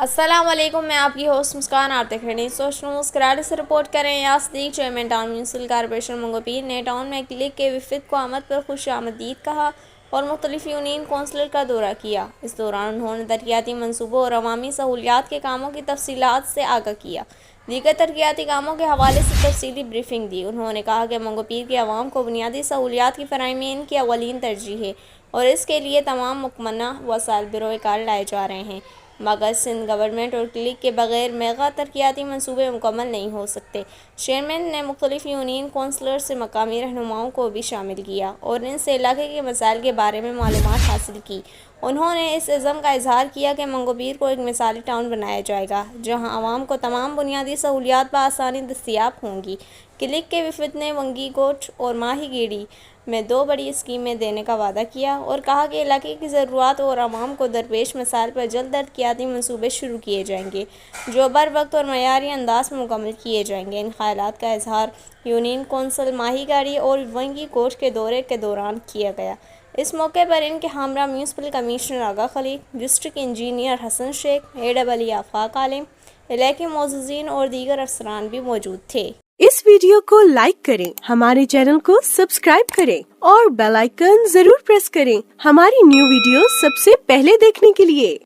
السلام علیکم، میں آپ کی ہوسٹ مسکان آپ دیکھ رہے ہیں سوچ نیوز کراڑی سے رپورٹ کر رہے ہیں۔ صدیق چیئرمین ٹاؤن میونسپل کارپوریشن منگو پیر نے ٹاؤن میں کلک کے وفد کو آمد پر خوش آمدید کہا اور مختلف یونین کونسلر کا دورہ کیا۔ اس دوران انہوں نے ترقیاتی منصوبوں اور عوامی سہولیات کے کاموں کی تفصیلات سے آگاہ کیا۔ دیگر ترقیاتی کاموں کے حوالے سے تفصیلی بریفنگ دی۔ انہوں نے کہا کہ منگو پیر کے عوام کو بنیادی سہولیات کی فراہمی ان کی اولین ترجیح ہے اور اس کے لیے تمام ممکنہ وسائل بروئے کار لائے جا رہے ہیں، مگر سندھ گورنمنٹ اور کلک کے بغیر میگا ترقیاتی منصوبے مکمل نہیں ہو سکتے۔ چیئرمین نے مختلف یونین کونسلر سے مقامی رہنماؤں کو بھی شامل کیا اور ان سے علاقے کے مسائل کے بارے میں معلومات حاصل کی۔ انہوں نے اس عزم کا اظہار کیا کہ منگو پیر کو ایک مثالی ٹاؤن بنایا جائے گا جہاں عوام کو تمام بنیادی سہولیات بآسانی دستیاب ہوں گی۔ کلک کے وفد نے ونگی گوٹ اور ماہی گیری میں 2 بڑی اسکیمیں دینے کا وعدہ کیا اور کہا کہ علاقے کی ضروریات اور عوام کو درپیش مسائل پر جلد ترقیاتی منصوبے شروع کیے جائیں گے جو بروقت اور معیاری انداز میں مکمل کیے جائیں گے۔ ان خیالات کا اظہار یونین کونسل ماہی گیری اور ونگی گوٹ کے دورے کے دوران کیا گیا۔ اس موقع پر ان کے ہمراہ میونسپل کمشنر آغا خلیل، ڈسٹرکٹ انجینئر حسن شیخ، AEE آفاق عالم، علاقائی معززین اور دیگر افسران بھی موجود تھے۔ اس ویڈیو کو لائک کریں، ہمارے چینل کو سبسکرائب کریں اور بیل آئیکن ضرور پریس کریں ہماری نیو ویڈیو سب سے پہلے دیکھنے کے لیے۔